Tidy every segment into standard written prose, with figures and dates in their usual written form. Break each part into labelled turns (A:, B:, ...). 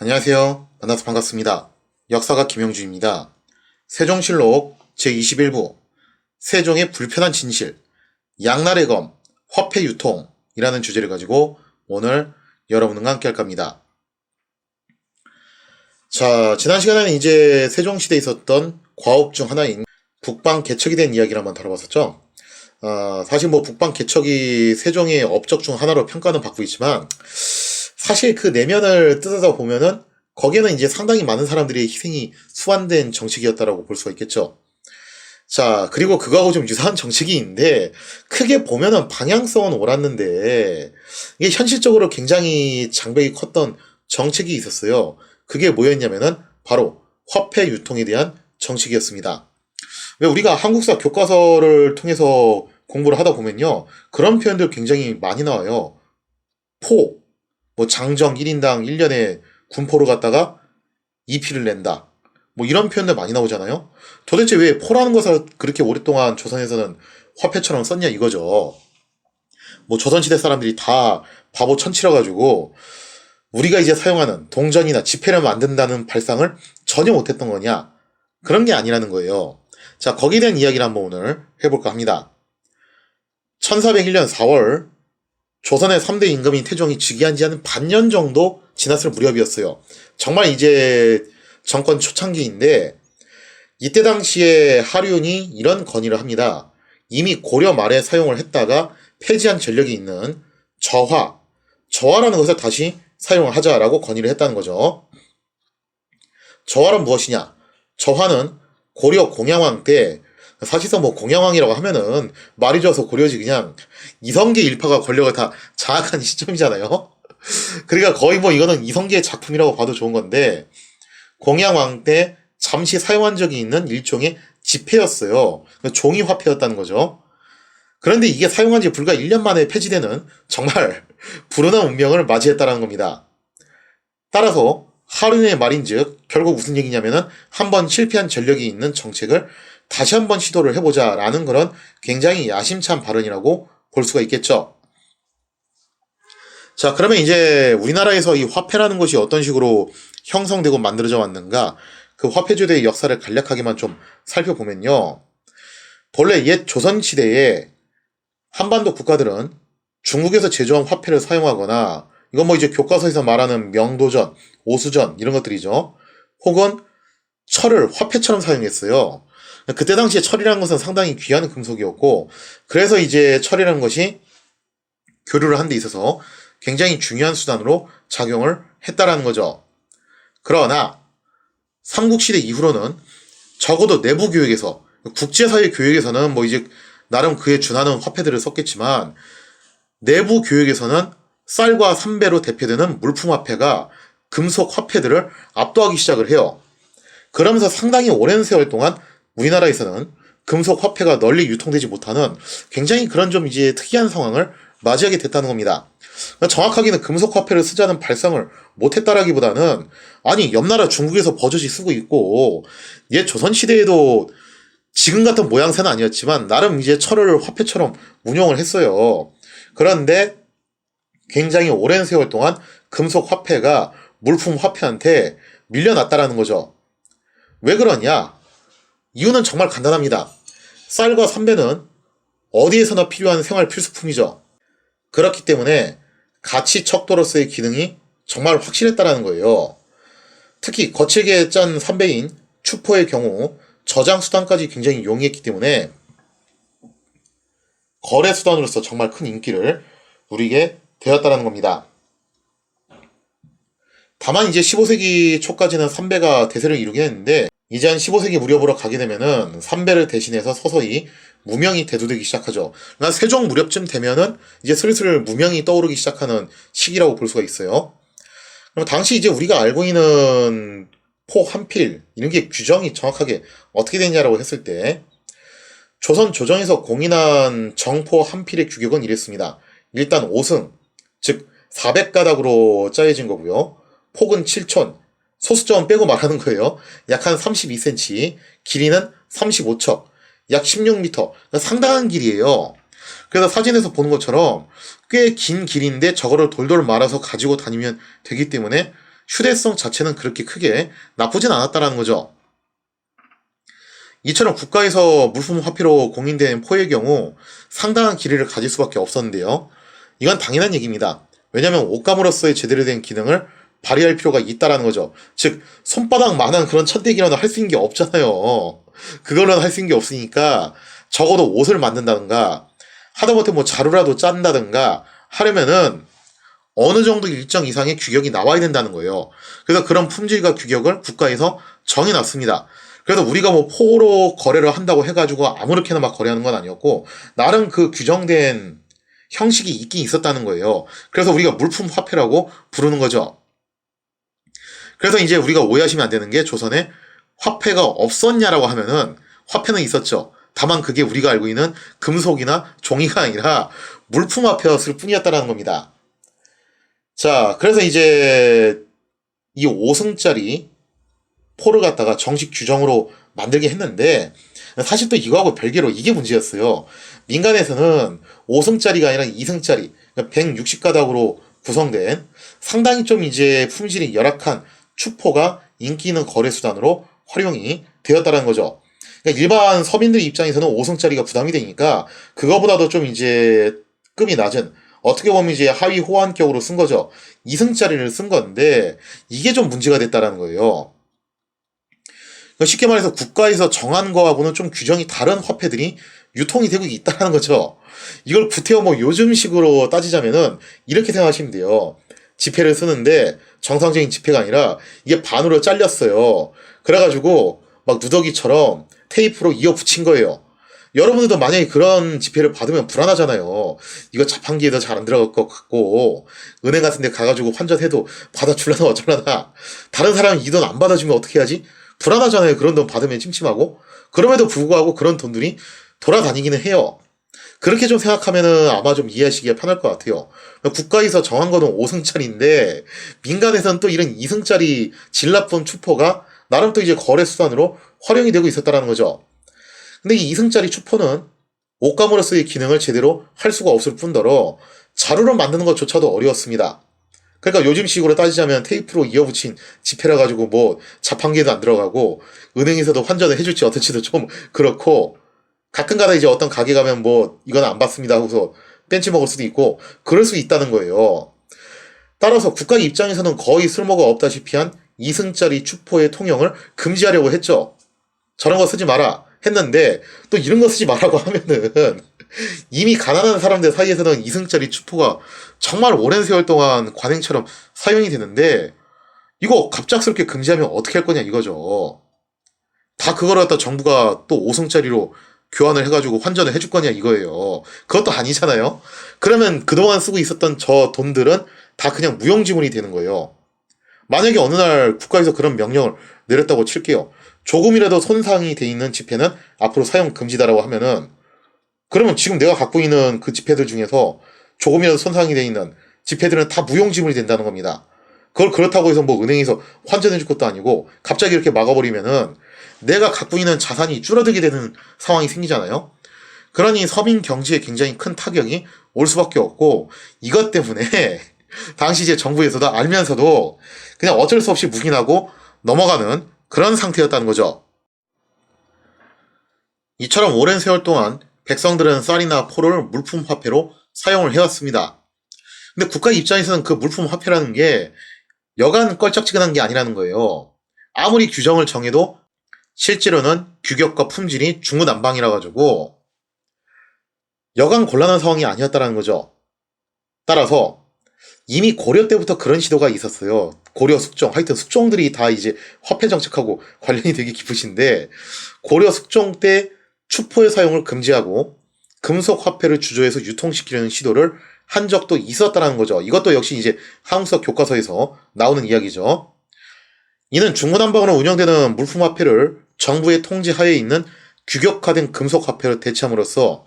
A: 안녕하세요. 만나서 반갑습니다. 역사가 김영주입니다. 세종실록 제21부 세종의 불편한 진실, 양날의 검, 화폐 유통이라는 주제를 가지고 오늘 여러분과 함께 할 겁니다. 자, 지난 시간에는 이제 세종시대에 있었던 과업 중 하나인 북방 개척에 대한 이야기를 한번 다뤄봤었죠. 사실 북방 개척이 세종의 업적 중 하나로 평가는 받고 있지만 사실 그 내면을 뜯어다 보면은 거기에는 이제 상당히 많은 사람들의 희생이 수반된 정책이었다라고 볼 수가 있겠죠. 자, 그리고 그거하고 좀 유사한 정책이 있는데 크게 보면은 방향성은 옳았는데 이게 현실적으로 굉장히 장벽이 컸던 정책이 있었어요. 그게 뭐였냐면은 바로 화폐 유통에 대한 정책이었습니다. 왜 우리가 한국사 교과서를 통해서 공부를 하다 보면요, 그런 표현들 굉장히 많이 나와요. 포, 장정 1인당 1년에 군포를 갖다가 2피를 낸다. 이런 표현들 많이 나오잖아요. 도대체 왜 포라는 것을 그렇게 오랫동안 조선에서는 화폐처럼 썼냐 이거죠. 조선시대 사람들이 다 바보 천치라 가지고 우리가 이제 사용하는 동전이나 지폐를 만든다는 발상을 전혀 못했던 거냐? 그런 게 아니라는 거예요. 자, 거기에 대한 이야기를 한번 오늘 해볼까 합니다. 1401년 4월 조선의 3대 임금인 태종이 즉위한 지 한 반년 정도 지났을 무렵이었어요. 정말 이제 정권 초창기인데 이때 당시에 하륜이 이런 건의를 합니다. 이미 고려 말에 사용을 했다가 폐지한 전력이 있는 저화라는 것을 다시 사용을 하자라고 건의를 했다는 거죠. 저화는 무엇이냐? 저화는 고려 공양왕 때 사실상 공양왕이라고 하면은 말이 좋아서 고려지 그냥 이성계 일파가 권력을 다 장악한 시점이잖아요. 그러니까 거의 이거는 이성계의 작품이라고 봐도 좋은 건데 공양왕 때 잠시 사용한 적이 있는 일종의 지폐였어요. 종이 화폐였다는 거죠. 그런데 이게 사용한 지 불과 1년 만에 폐지되는 정말 불운한 운명을 맞이했다는 겁니다. 따라서 하륜의 말인즉 결국 무슨 얘기냐면은 한번 실패한 전력이 있는 정책을 다시 한번 시도를 해보자라는 그런 굉장히 야심찬 발언이라고 볼 수가 있겠죠. 자, 그러면 이제 우리나라에서 이 화폐라는 것이 어떤 식으로 형성되고 만들어져 왔는가, 그 화폐주의의 역사를 간략하게만 좀 살펴보면요. 본래 옛 조선시대에 한반도 국가들은 중국에서 제조한 화폐를 사용하거나 이건 이제 교과서에서 말하는 명도전, 오수전 이런 것들이죠. 혹은 철을 화폐처럼 사용했어요. 그때 당시에 철이라는 것은 상당히 귀한 금속이었고 그래서 이제 철이라는 것이 교류를 하는 데 있어서 굉장히 중요한 수단으로 작용을 했다라는 거죠. 그러나 삼국시대 이후로는 적어도 내부 교육에서 국제사회 교육에서는 이제 나름 그에 준하는 화폐들을 썼겠지만 내부 교육에서는 쌀과 삼배로 대표되는 물품화폐가 금속 화폐들을 압도하기 시작을 해요. 그러면서 상당히 오랜 세월 동안 우리나라에서는 금속 화폐가 널리 유통되지 못하는 굉장히 그런 좀 이제 특이한 상황을 맞이하게 됐다는 겁니다. 정확하게는 금속 화폐를 쓰자는 발상을 못했다라기보다는 아니 옆나라 중국에서 버젓이 쓰고 있고 옛 조선시대에도 지금 같은 모양새는 아니었지만 나름 이제 철을 화폐처럼 운용을 했어요. 그런데 굉장히 오랜 세월 동안 금속 화폐가 물품 화폐한테 밀려났다라는 거죠. 왜 그러냐? 이유는 정말 간단합니다. 쌀과 삼배는 어디에서나 필요한 생활 필수품이죠. 그렇기 때문에 가치 척도로서의 기능이 정말 확실했다라는 거예요. 특히 거칠게 짠 삼배인 추포의 경우 저장 수단까지 굉장히 용이했기 때문에 거래 수단으로서 정말 큰 인기를 누리게 되었다는 겁니다. 다만 이제 15세기 초까지는 삼배가 대세를 이루긴 했는데 이제 한 15세기 무렵으로 가게 되면은 삼배를 대신해서 서서히 무명이 대두되기 시작하죠. 그러니까 세종 무렵쯤 되면은 이제 슬슬 무명이 떠오르기 시작하는 시기라고 볼 수가 있어요. 그럼 당시 이제 우리가 알고 있는 포 한 필 이런 게 규정이 정확하게 어떻게 되냐라고 했을 때 조선 조정에서 공인한 정포 한 필의 규격은 이랬습니다. 일단 5승, 즉 400가닥으로 짜여진 거고요. 폭은 7촌, 소수점은 빼고 말하는 거예요. 약 한 32cm, 길이는 35척, 약 16m, 상당한 길이에요. 그래서 사진에서 보는 것처럼 꽤 긴 길인데 저거를 돌돌 말아서 가지고 다니면 되기 때문에 휴대성 자체는 그렇게 크게 나쁘진 않았다는 거죠. 이처럼 국가에서 물품 화폐로 공인된 포의 경우 상당한 길이를 가질 수밖에 없었는데요. 이건 당연한 얘기입니다. 왜냐하면 옷감으로서의 제대로 된 기능을 발휘할 필요가 있다라는 거죠. 즉 손바닥만한 그런 천대기로는 할 수 있는 게 없잖아요. 그거는 할 수 있는 게 없으니까 적어도 옷을 만든다든가 하다못해 뭐 자루라도 짠다든가 하려면은 어느 정도 일정 이상의 규격이 나와야 된다는 거예요. 그래서 그런 품질과 규격을 국가에서 정해놨습니다. 그래서 우리가 뭐 포로 거래를 한다고 해가지고 아무렇게나 막 거래하는 건 아니었고 나름 그 규정된 형식이 있긴 있었다는 거예요. 그래서 우리가 물품 화폐라고 부르는 거죠. 그래서 이제 우리가 오해하시면 안 되는 게 조선에 화폐가 없었냐라고 하면은 화폐는 있었죠. 다만 그게 우리가 알고 있는 금속이나 종이가 아니라 물품 화폐였을 뿐이었다는 겁니다. 자, 그래서 이제 이 5승짜리 포를 갖다가 정식 규정으로 만들게 했는데 사실 또 이거하고 별개로 이게 문제였어요. 민간에서는 5승짜리가 아니라 2승짜리 160가닥으로 구성된 상당히 좀 이제 품질이 열악한 추포가 인기 있는 거래 수단으로 활용이 되었다는 거죠. 그러니까 일반 서민들 입장에서는 5승짜리가 부담이 되니까 그거보다도 좀 이제 급이 낮은 어떻게 보면 이제 하위 호환격으로 쓴 거죠. 2승짜리를 쓴 건데 이게 좀 문제가 됐다라는 거예요. 그러니까 쉽게 말해서 국가에서 정한 거하고는 좀 규정이 다른 화폐들이 유통이 되고 있다는 거죠. 이걸 구태여 뭐 요즘식으로 따지자면은 이렇게 생각하시면 돼요. 지폐를 쓰는데 정상적인 지폐가 아니라 이게 반으로 잘렸어요. 그래가지고 막 누더기처럼 테이프로 이어 붙인 거예요. 여러분들도 만약에 그런 지폐를 받으면 불안하잖아요. 이거 자판기에도 잘 안 들어갈 것 같고 은행 같은 데 가가지고 환전해도 받아줄라나 어쩌려나 다른 사람이 이 돈 안 받아주면 어떻게 하지? 불안하잖아요. 그런 돈 받으면 찜찜하고 그럼에도 불구하고 그런 돈들이 돌아다니기는 해요. 그렇게 좀 생각하면은 아마 좀 이해하시기가 편할 것 같아요. 국가에서 정한 거는 5승짜리인데 민간에서는 또 이런 2승짜리 질 나쁜 추포가 나름 또 이제 거래 수단으로 활용이 되고 있었다는 거죠. 근데 이 2승짜리 추포는 옷감으로서의 기능을 제대로 할 수가 없을 뿐더러 자루로 만드는 것조차도 어려웠습니다. 그러니까 요즘식으로 따지자면 테이프로 이어붙인 지폐라 가지고 뭐 자판기에도 안 들어가고 은행에서도 환전을 해줄지 어떨지도 좀 그렇고 가끔가다 이제 어떤 가게 가면 뭐 이건 안 받습니다 하고서 뺀치 먹을 수도 있고 그럴 수 있다는 거예요. 따라서 국가 입장에서는 거의 쓸모가 없다시피 한 2승짜리 추포의 통용을 금지하려고 했죠. 저런 거 쓰지 마라 했는데 또 이런 거 쓰지 말라고 하면은 이미 가난한 사람들 사이에서는 2승짜리 추포가 정말 오랜 세월 동안 관행처럼 사용이 되는데 이거 갑작스럽게 금지하면 어떻게 할 거냐 이거죠. 다 그걸 갖다 정부가 또 5승짜리로 교환을 해가지고 환전을 해줄 거냐 이거예요. 그것도 아니잖아요. 그러면 그동안 쓰고 있었던 저 돈들은 다 그냥 무용지물이 되는 거예요. 만약에 어느 날 국가에서 그런 명령을 내렸다고 칠게요. 조금이라도 손상이 돼 있는 지폐는 앞으로 사용 금지다라고 하면은 그러면 지금 내가 갖고 있는 그 지폐들 중에서 조금이라도 손상이 돼 있는 지폐들은 다 무용지물이 된다는 겁니다. 그걸 그렇다고 해서 뭐 은행에서 환전해 줄 것도 아니고 갑자기 이렇게 막아버리면은 내가 갖고 있는 자산이 줄어들게 되는 상황이 생기잖아요. 그러니 서민 경제에 굉장히 큰 타격이 올 수밖에 없고 이것 때문에 당시 이제 정부에서도 알면서도 그냥 어쩔 수 없이 묵인하고 넘어가는 그런 상태였다는 거죠. 이처럼 오랜 세월 동안 백성들은 쌀이나 포를 물품 화폐로 사용을 해왔습니다. 근데 국가 입장에서는 그 물품 화폐라는 게 여간 껄쩍지근한 게 아니라는 거예요. 아무리 규정을 정해도 실제로는 규격과 품질이 중구난방이라 가지고 여간 곤란한 상황이 아니었다는 거죠. 따라서 이미 고려 때부터 그런 시도가 있었어요. 고려 숙종, 하여튼 숙종들이 다 이제 화폐 정책하고 관련이 되게 깊으신데 고려 숙종 때 추포의 사용을 금지하고 금속 화폐를 주조해서 유통시키려는 시도를 한 적도 있었다는 거죠. 이것도 역시 이제 한국사 교과서에서 나오는 이야기죠. 이는 중구난방으로 운영되는 물품 화폐를 정부의 통제 하에 있는 규격화된 금속 화폐로 대체함으로써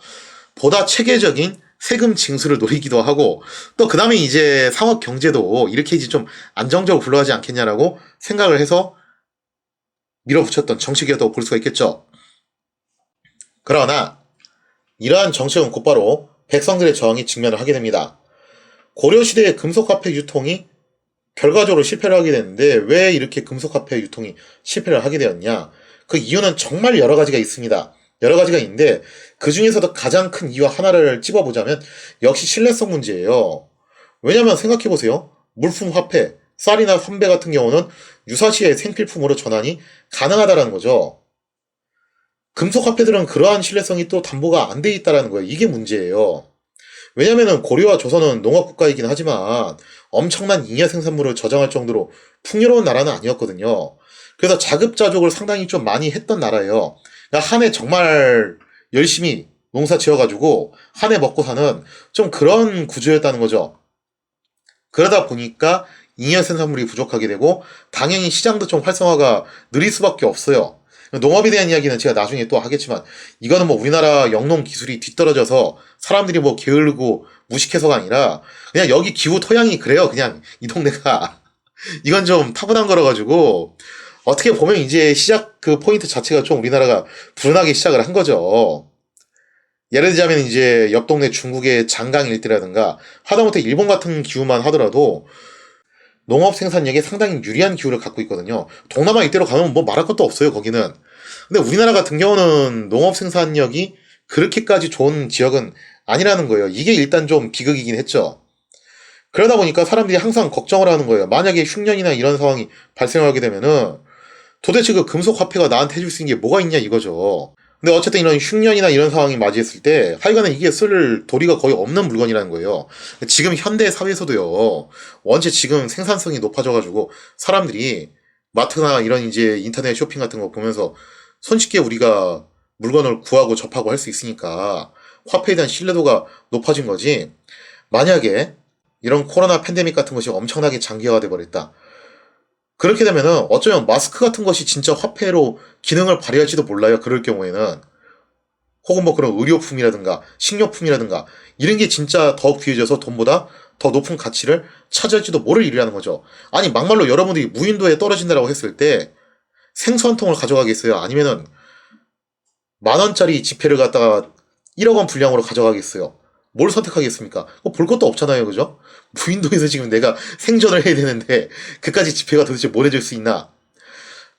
A: 보다 체계적인 세금 징수를 노리기도 하고 또 그 다음에 이제 상업 경제도 이렇게 이제 좀 안정적으로 굴러가지 않겠냐라고 생각을 해서 밀어붙였던 정책이었다고 볼 수가 있겠죠. 그러나 이러한 정책은 곧바로 백성들의 저항이 직면을 하게 됩니다. 고려시대의 금속화폐 유통이 결과적으로 실패를 하게 됐는데 왜 이렇게 금속화폐 유통이 실패를 하게 되었냐? 그 이유는 정말 여러 가지가 있습니다. 여러 가지가 있는데 그 중에서도 가장 큰 이유 하나를 찝어보자면 역시 신뢰성 문제예요. 왜냐면 생각해보세요. 물품 화폐, 쌀이나 삼배 같은 경우는 유사시에 생필품으로 전환이 가능하다는 거죠. 금속 화폐들은 그러한 신뢰성이 또 담보가 안 돼 있다는 거예요. 이게 문제예요. 왜냐면은 고려와 조선은 농업국가이긴 하지만 엄청난 잉여 생산물을 저장할 정도로 풍요로운 나라는 아니었거든요. 그래서 자급자족을 상당히 좀 많이 했던 나라예요. 그러니까 한 해 정말 열심히 농사 지어가지고 한 해 먹고 사는 좀 그런 구조였다는 거죠. 그러다 보니까 잉여 생산물이 부족하게 되고 당연히 시장도 좀 활성화가 느릴 수밖에 없어요. 농업에 대한 이야기는 제가 나중에 또 하겠지만 이거는 뭐 우리나라 영농 기술이 뒤떨어져서 사람들이 뭐 게으르고 무식해서가 아니라 그냥 여기 기후 토양이 그래요. 그냥 이 동네가 이건 좀 타고난 거라 가지고 어떻게 보면 이제 시작 그 포인트 자체가 좀 우리나라가 불운하게 시작을 한 거죠. 예를 들자면 이제 옆 동네 중국의 장강 일대라든가 하다못해 일본 같은 기후만 하더라도 농업 생산력에 상당히 유리한 기후를 갖고 있거든요. 동남아 이대로 가면 뭐 말할 것도 없어요, 거기는. 근데 우리나라 같은 경우는 농업 생산력이 그렇게까지 좋은 지역은 아니라는 거예요. 이게 일단 좀 비극이긴 했죠. 그러다 보니까 사람들이 항상 걱정을 하는 거예요. 만약에 흉년이나 이런 상황이 발생하게 되면은 도대체 그 금속 화폐가 나한테 해줄 수 있는 게 뭐가 있냐 이거죠. 근데 어쨌든 이런 흉년이나 이런 상황이 맞이했을 때 하여간에 이게 쓸 도리가 거의 없는 물건이라는 거예요. 지금 현대 사회에서도요. 원체 지금 생산성이 높아져가지고 사람들이 마트나 이런 이제 인터넷 쇼핑 같은 거 보면서 손쉽게 우리가 물건을 구하고 접하고 할 수 있으니까 화폐에 대한 신뢰도가 높아진 거지. 만약에 이런 코로나 팬데믹 같은 것이 엄청나게 장기화가 돼버렸다. 그렇게 되면은 어쩌면 마스크 같은 것이 진짜 화폐로 기능을 발휘할지도 몰라요. 그럴 경우에는. 혹은 뭐 그런 의료품이라든가 식료품이라든가 이런 게 진짜 더 귀해져서 돈보다 더 높은 가치를 차지할지도 모를 일이라는 거죠. 아니 막말로 여러분들이 무인도에 떨어진다라고 했을 때 생수 한 통을 가져가겠어요? 아니면은 10,000원짜리 지폐를 갖다가 1억 원 분량으로 가져가겠어요? 뭘 선택하겠습니까? 볼 것도 없잖아요, 그죠? 무인도에서 지금 내가 생존을 해야 되는데 그까지 지폐가 도대체 뭘 해줄 수 있나?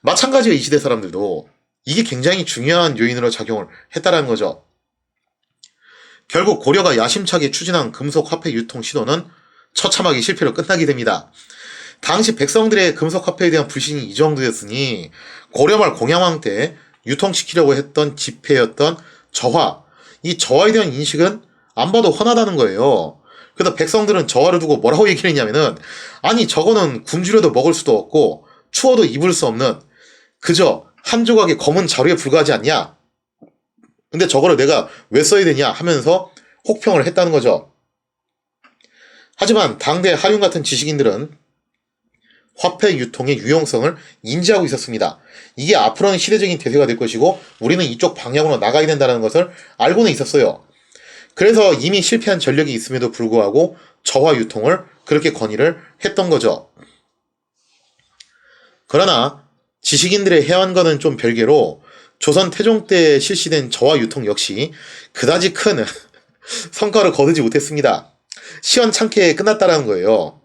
A: 마찬가지로 이 시대 사람들도 이게 굉장히 중요한 요인으로 작용을 했다라는 거죠. 결국 고려가 야심차게 추진한 금속 화폐 유통 시도는 처참하게 실패로 끝나게 됩니다. 당시 백성들의 금속 화폐에 대한 불신이 이 정도였으니 고려말 공양왕 때 유통시키려고 했던 지폐였던 저화, 이 저화에 대한 인식은 안 봐도 훤하다는 거예요. 그래서 백성들은 저화를 두고 뭐라고 얘기를 했냐면은 아니 저거는 굶주려도 먹을 수도 없고 추워도 입을 수 없는 그저 한 조각의 검은 자루에 불과하지 않냐? 근데 저거를 내가 왜 써야 되냐 하면서 혹평을 했다는 거죠. 하지만 당대 하륜 같은 지식인들은 화폐 유통의 유용성을 인지하고 있었습니다. 이게 앞으로는 시대적인 대세가 될 것이고 우리는 이쪽 방향으로 나가야 된다는 것을 알고는 있었어요. 그래서 이미 실패한 전력이 있음에도 불구하고 저화 유통을 그렇게 건의를 했던 거죠. 그러나 지식인들의 해안과는 좀 별개로 조선 태종 때 실시된 저화 유통 역시 그다지 큰 성과를 거두지 못했습니다. 시원찮게 끝났다라는 거예요.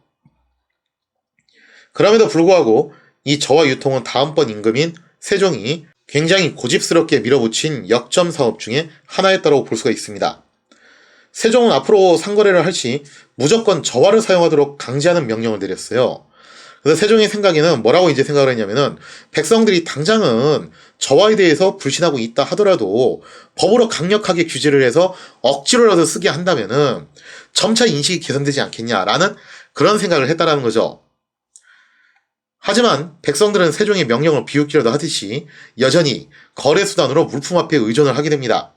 A: 그럼에도 불구하고 이 저화 유통은 다음번 임금인 세종이 굉장히 고집스럽게 밀어붙인 역점 사업 중에 하나였다고 볼 수가 있습니다. 세종은 앞으로 상거래를 할 시 무조건 저화를 사용하도록 강제하는 명령을 내렸어요. 그래서 세종의 생각에는 뭐라고 이제 생각을 했냐면은 백성들이 당장은 저화에 대해서 불신하고 있다 하더라도 법으로 강력하게 규제를 해서 억지로라도 쓰게 한다면은 점차 인식이 개선되지 않겠냐라는 그런 생각을 했다라는 거죠. 하지만 백성들은 세종의 명령을 비웃기라도 하듯이 여전히 거래수단으로 물품화폐에 의존을 하게 됩니다.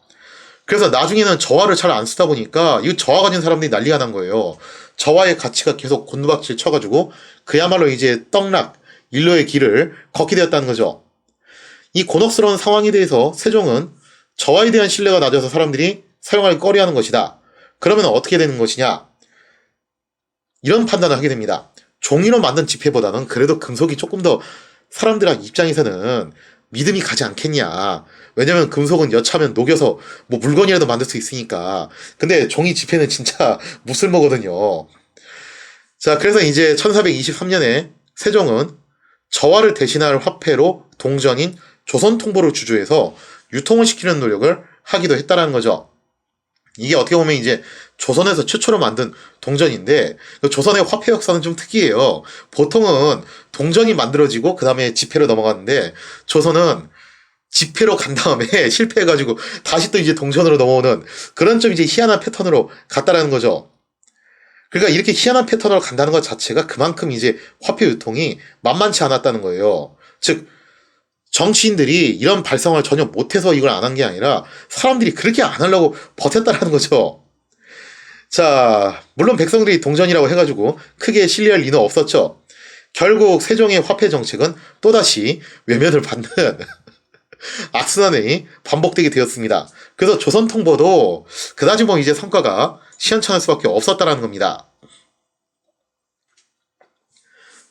A: 그래서 나중에는 저화를 잘 안 쓰다 보니까 이 저화 가진 사람들이 난리가 난 거예요. 저화의 가치가 계속 곤두박질 쳐가지고 그야말로 이제 떡락, 일로의 길을 걷게 되었다는 거죠. 이 곤혹스러운 상황에 대해서 세종은 저화에 대한 신뢰가 낮아서 사람들이 사용할 꺼려하는 것이다. 그러면 어떻게 되는 것이냐? 이런 판단을 하게 됩니다. 종이로 만든 지폐보다는 그래도 금속이 조금 더 사람들 입장에서는 믿음이 가지 않겠냐. 왜냐면 금속은 여차하면 녹여서 뭐 물건이라도 만들 수 있으니까. 근데 종이 지폐는 진짜 무쓸모거든요. 자, 그래서 이제 1423년에 세종은 저화를 대신할 화폐로 동전인 조선통보를 주조해서 유통을 시키는 노력을 하기도 했다라는 거죠. 이게 어떻게 보면 이제 조선에서 최초로 만든 동전인데, 조선의 화폐 역사는 좀 특이해요. 보통은 동전이 만들어지고 그 다음에 지폐로 넘어가는데, 조선은 지폐로 간 다음에 실패해가지고 다시 또 이제 동전으로 넘어오는 그런 좀 이제 희한한 패턴으로 갔다라는 거죠. 그러니까 이렇게 희한한 패턴으로 간다는 것 자체가 그만큼 이제 화폐 유통이 만만치 않았다는 거예요. 즉, 정치인들이 이런 발상을 전혀 못해서 이걸 안 한 게 아니라 사람들이 그렇게 안 하려고 버텼다라는 거죠. 자, 물론 백성들이 동전이라고 해가지고 크게 신뢰할 리는 없었죠. 결국 세종의 화폐 정책은 또다시 외면을 받는 악순환이 반복되게 되었습니다. 그래서 조선통보도 그다지 뭐 이제 성과가 시원찮을 수밖에 없었다라는 겁니다.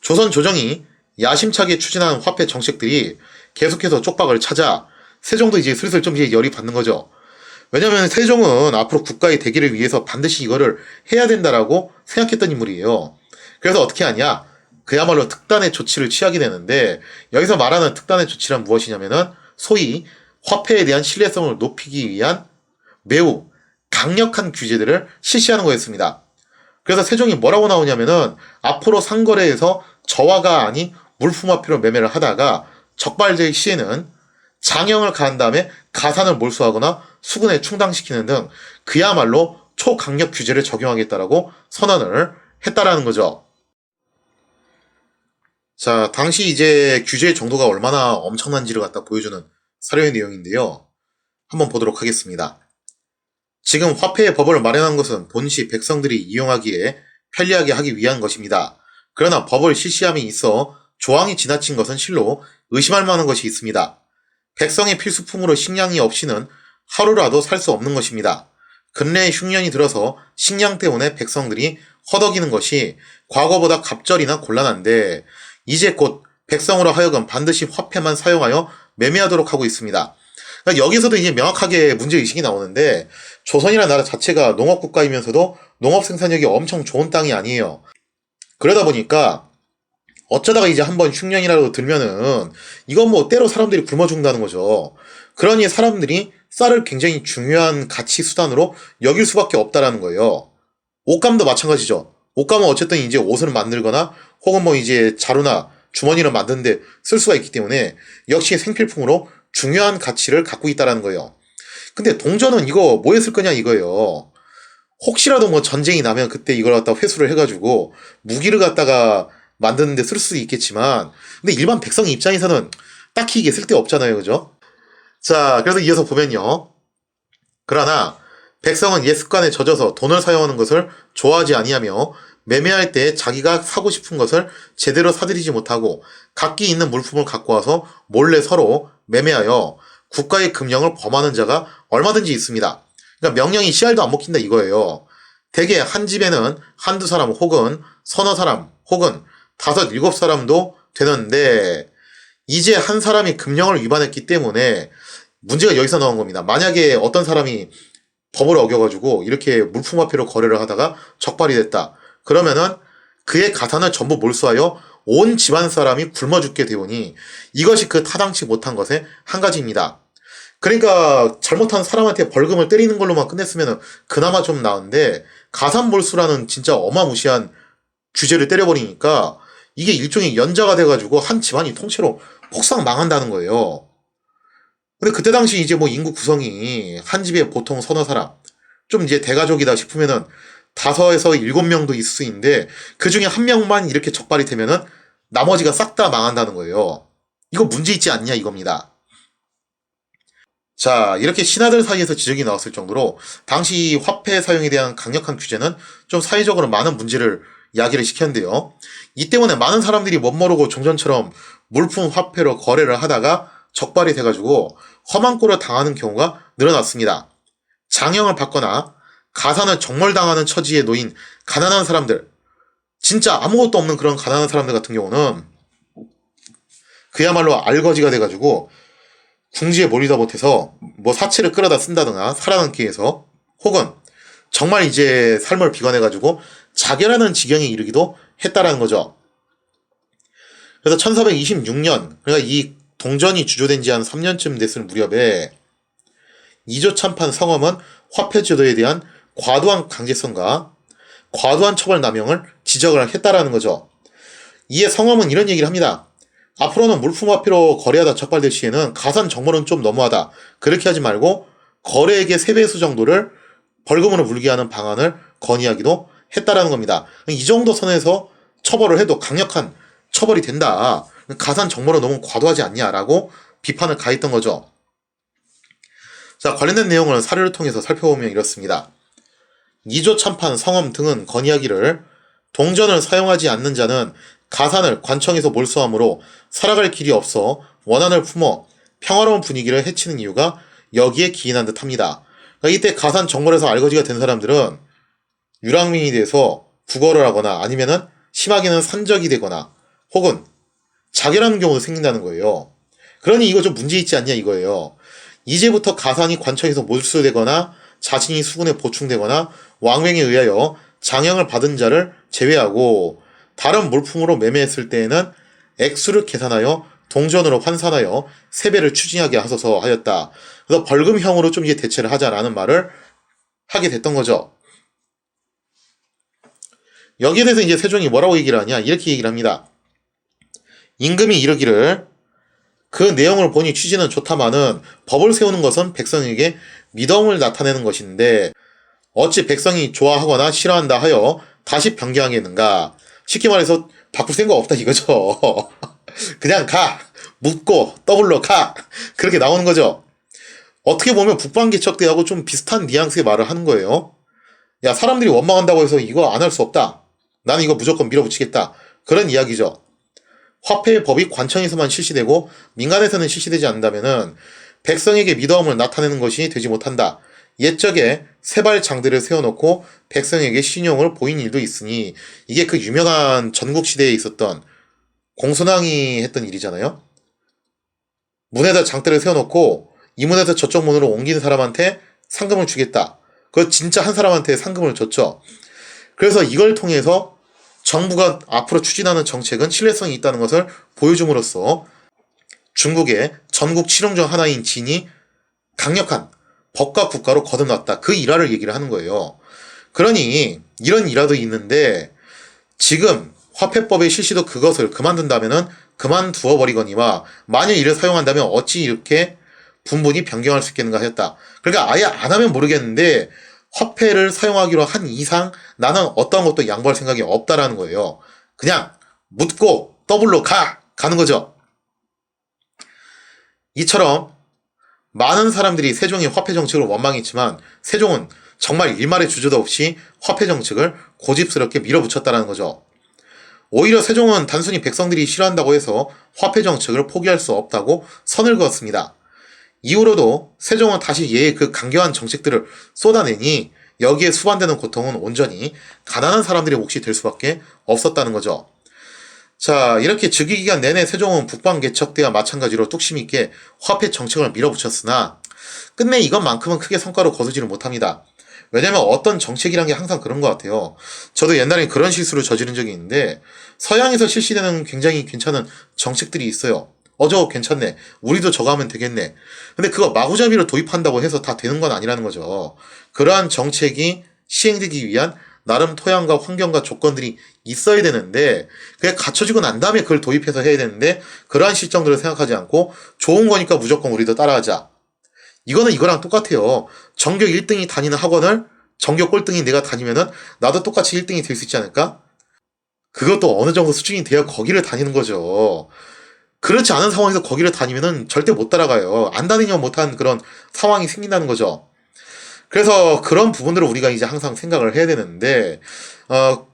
A: 조선 조정이 야심차게 추진한 화폐 정책들이 계속해서 쪽박을 찾아 세종도 이제 슬슬 좀 이제 열이 받는 거죠. 왜냐면 세종은 앞으로 국가의 대기를 위해서 반드시 이거를 해야 된다라고 생각했던 인물이에요. 그래서 어떻게 하냐? 그야말로 특단의 조치를 취하게 되는데, 여기서 말하는 특단의 조치란 무엇이냐면은 소위 화폐에 대한 신뢰성을 높이기 위한 매우 강력한 규제들을 실시하는 거였습니다. 그래서 세종이 뭐라고 나오냐면은 앞으로 상거래에서 저화가 아닌 물품화폐로 매매를 하다가 적발될 시에는 장형을 가한 다음에 가산을 몰수하거나 수군에 충당시키는 등 그야말로 초강력 규제를 적용하겠다라고 선언을 했다라는 거죠. 자, 당시 이제 규제의 정도가 얼마나 엄청난지를 갖다 보여주는 사료의 내용인데요. 한번 보도록 하겠습니다. 지금 화폐의 법을 마련한 것은 본시 백성들이 이용하기에 편리하게 하기 위한 것입니다. 그러나 법을 실시함에 있어 조항이 지나친 것은 실로 의심할 만한 것이 있습니다. 백성의 필수품으로 식량이 없이는 하루라도 살 수 없는 것입니다. 근래 흉년이 들어서 식량 때문에 백성들이 허덕이는 것이 과거보다 갑절이나 곤란한데, 이제 곧 백성으로 하여금 반드시 화폐만 사용하여 매매하도록 하고 있습니다. 그러니까 여기서도 이제 명확하게 문제의식이 나오는데, 조선이라는 나라 자체가 농업국가이면서도 농업 생산력이 엄청 좋은 땅이 아니에요. 그러다 보니까 어쩌다가 이제 한번 흉년이라도 들면은 이건 뭐 때로 사람들이 굶어 죽는다는 거죠. 그러니 사람들이 쌀을 굉장히 중요한 가치 수단으로 여길 수밖에 없다라는 거예요. 옷감도 마찬가지죠. 옷감은 어쨌든 이제 옷을 만들거나 혹은 뭐 이제 자루나 주머니를 만드는데 쓸 수가 있기 때문에 역시 생필품으로 중요한 가치를 갖고 있다라는 거예요. 근데 동전은 이거 뭐에 쓸 거냐 이거예요. 혹시라도 뭐 전쟁이 나면 그때 이걸 갖다 회수를 해가지고 무기를 갖다가 만드는데 쓸 수도 있겠지만, 근데 일반 백성 입장에서는 딱히 이게 쓸데 없잖아요, 그죠? 자, 그래서 이어서 보면요. 그러나 백성은 옛 습관에 젖어서 돈을 사용하는 것을 좋아하지 아니하며 매매할 때 자기가 사고 싶은 것을 제대로 사들이지 못하고 각기 있는 물품을 갖고 와서 몰래 서로 매매하여 국가의 금령을 범하는 자가 얼마든지 있습니다. 그러니까 명령이 씨알도 안 먹힌다 이거예요. 대개 한 집에는 한두 사람 혹은 서너 사람 혹은 다섯 일곱 사람도 되는데, 이제 한 사람이 금령을 위반했기 때문에 문제가 여기서 나온 겁니다. 만약에 어떤 사람이 법을 어겨가지고 이렇게 물품화폐로 거래를 하다가 적발이 됐다. 그러면은 그의 가산을 전부 몰수하여 온 집안 사람이 굶어 죽게 되오니 이것이 그 타당치 못한 것의 한 가지입니다. 그러니까 잘못한 사람한테 벌금을 때리는 걸로만 끝냈으면 그나마 좀 나은데, 가산몰수라는 진짜 어마무시한 규제를 때려버리니까 이게 일종의 연자가 돼가지고 한 집안이 통째로 폭삭 망한다는 거예요. 근데 그때 당시 이제 뭐 인구 구성이 한 집에 보통 서너 사람, 좀 이제 대가족이다 싶으면은 5에서 7명도 있을 수 있는데 그 중에 한 명만 이렇게 적발이 되면은 나머지가 싹 다 망한다는 거예요. 이거 문제 있지 않냐 이겁니다. 자, 이렇게 신하들 사이에서 지적이 나왔을 정도로 당시 화폐 사용에 대한 강력한 규제는 좀 사회적으로 많은 문제를 야기를 시켰는데요. 이 때문에 많은 사람들이 멋모르고 종전처럼 물품 화폐로 거래를 하다가 적발이 돼가지고 험한 꼴을 당하는 경우가 늘어났습니다. 장형을 받거나 가산을 정몰당하는 처지에 놓인 가난한 사람들, 진짜 아무것도 없는 그런 가난한 사람들 같은 경우는 그야말로 알거지가 돼가지고 궁지에 몰리다 못해서 뭐 사체를 끌어다 쓴다거나 살아남기 위해서, 혹은 정말 이제 삶을 비관해가지고 자결하는 지경에 이르기도 했다라는 거죠. 그래서 1426년, 그러니까 이 동전이 주조된 지 한 3년쯤 됐을 무렵에 이조참판 성엄은 화폐 주도에 대한 과도한 강제성과 과도한 처벌 남용을 지적을 했다라는 거죠. 이에 성엄은 이런 얘기를 합니다. 앞으로는 물품 화폐로 거래하다 적발될 시에는 가산 정모는 좀 너무하다. 그렇게 하지 말고 거래액의 3배수 정도를 벌금으로 물게 하는 방안을 건의하기도 했다라는 겁니다. 이 정도 선에서 처벌을 해도 강력한 처벌이 된다. 가산 정모로 너무 과도하지 않냐라고 비판을 가했던 거죠. 자, 관련된 내용을 사료를 통해서 살펴보면 이렇습니다. 이조참판, 성엄 등은 건의하기를 동전을 사용하지 않는 자는 가산을 관청에서 몰수함으로 살아갈 길이 없어 원한을 품어 평화로운 분위기를 해치는 이유가 여기에 기인한 듯합니다. 그러니까 이때 가산 정벌에서 알거지가 된 사람들은 유랑민이 돼서 구걸을 하거나 아니면은 심하게는 산적이 되거나 혹은 자결하는 경우도 생긴다는 거예요. 그러니 이거 좀 문제 있지 않냐 이거예요. 이제부터 가산이 관청에서 몰수되거나 자신이 수군에 보충되거나 왕명에 의하여 장형을 받은 자를 제외하고 다른 물품으로 매매했을 때에는 액수를 계산하여 동전으로 환산하여 세배를 추징하게 하소서 하였다. 그래서 벌금형으로 좀 이제 대체를 하자라는 말을 하게 됐던 거죠. 여기에 대해서 이제 세종이 뭐라고 얘기를 하냐 이렇게 얘기를 합니다. 임금이 이르기를 그 내용을 보니 취지는 좋다마는 법을 세우는 것은 백성에게 미덕을 나타내는 것인데 어찌 백성이 좋아하거나 싫어한다 하여 다시 변경하겠는가. 쉽게 말해서 바꿀 생각 없다 이거죠. 그냥 가 묻고 더블로 가 그렇게 나오는 거죠. 어떻게 보면 북방개척대하고 좀 비슷한 뉘앙스의 말을 하는 거예요. 야, 사람들이 원망한다고 해서 이거 안 할 수 없다. 나는 이거 무조건 밀어붙이겠다. 그런 이야기죠. 화폐의 법이 관청에서만 실시되고 민간에서는 실시되지 않는다면은 백성에게 미더움을 나타내는 것이 되지 못한다. 옛적에 세발장들을 세워놓고 백성에게 신용을 보인 일도 있으니 이게 그 유명한 전국시대에 있었던 공순왕이 했던 일이잖아요. 문에다 장대를 세워놓고 이 문에서 저쪽 문으로 옮기는 사람한테 상금을 주겠다. 그거 진짜 한 사람한테 상금을 줬죠. 그래서 이걸 통해서 정부가 앞으로 추진하는 정책은 신뢰성이 있다는 것을 보여줌으로써 중국의 전국 칠홍 중 하나인 진이 강력한 법과 국가로 거듭났다. 그 일화를 얘기를 하는 거예요. 그러니 이런 일화도 있는데 지금 화폐법의 실시도 그것을 그만둔다면은 그만두어 버리거니와 만일 이를 사용한다면 어찌 이렇게 분분히 변경할 수 있겠는가 하였다. 그러니까 아예 안 하면 모르겠는데 화폐를 사용하기로 한 이상 나는 어떤 것도 양보할 생각이 없다라는 거예요. 그냥 묻고 더블로 가는 거죠. 이처럼 많은 사람들이 세종의 화폐 정책을 원망했지만 세종은 정말 일말의 주저도 없이 화폐 정책을 고집스럽게 밀어붙였다는 거죠. 오히려 세종은 단순히 백성들이 싫어한다고 해서 화폐 정책을 포기할 수 없다고 선을 그었습니다. 이후로도 세종은 다시 예의 그 강경한 정책들을 쏟아내니 여기에 수반되는 고통은 온전히 가난한 사람들의 몫이 될 수밖에 없었다는 거죠. 자, 이렇게 즉위기간 내내 세종은 북방개척 때와 마찬가지로 뚝심 있게 화폐 정책을 밀어붙였으나 끝내 이것만큼은 크게 성과로 거두지를 못합니다. 왜냐면 어떤 정책이란 게 항상 그런 것 같아요. 저도 옛날에 그런 실수를 저지른 적이 있는데 서양에서 실시되는 굉장히 괜찮은 정책들이 있어요. 저거 괜찮네. 우리도 저거 하면 되겠네. 근데 그거 마구잡이로 도입한다고 해서 다 되는 건 아니라는 거죠. 그러한 정책이 시행되기 위한 나름 토양과 환경과 조건들이 있어야 되는데 그게 갖춰지고 난 다음에 그걸 도입해서 해야 되는데 그러한 실정들을 생각하지 않고 좋은 거니까 무조건 우리도 따라하자. 이거는 이거랑 똑같아요. 전교 1등이 다니는 학원을 전교 꼴등이 내가 다니면은 나도 똑같이 1등이 될 수 있지 않을까? 그것도 어느 정도 수준이 돼야 거기를 다니는 거죠. 그렇지 않은 상황에서 거기를 다니면은 절대 못 따라가요. 안 다니면 못한 그런 상황이 생긴다는 거죠. 그래서 그런 부분들을 우리가 이제 항상 생각을 해야 되는데,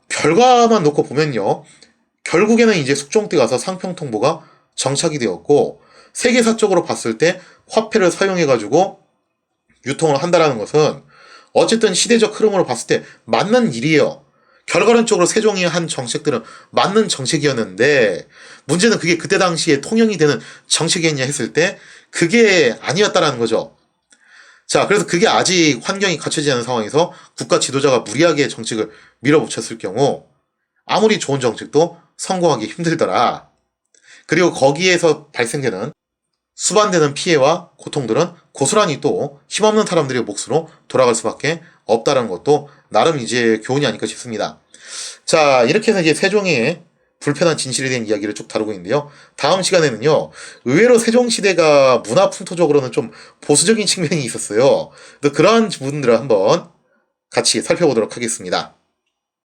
A: 결과만 놓고 보면요. 결국에는 이제 숙종 때 가서 상평통보가 정착이 되었고, 세계사적으로 봤을 때 화폐를 사용해가지고 유통을 한다라는 것은 어쨌든 시대적 흐름으로 봤을 때 맞는 일이에요. 결과론적으로 세종이 한 정책들은 맞는 정책이었는데 문제는 그게 그때 당시에 통용이 되는 정책이었냐 했을 때 그게 아니었다라는 거죠. 자, 그래서 그게 아직 환경이 갖춰지지 않은 상황에서 국가 지도자가 무리하게 정책을 밀어붙였을 경우 아무리 좋은 정책도 성공하기 힘들더라. 그리고 거기에서 발생되는 수반되는 피해와 고통들은 고스란히 또 힘없는 사람들의 몫으로 돌아갈 수밖에 없다는 것도 나름 이제 교훈이 아닐까 싶습니다. 자, 이렇게 해서 이제 세종의 불편한 진실에 대한 이야기를 쭉 다루고 있는데요. 다음 시간에는요, 의외로 세종시대가 문화 풍토적으로는 좀 보수적인 측면이 있었어요. 그러한 부분들을 한번 같이 살펴보도록 하겠습니다.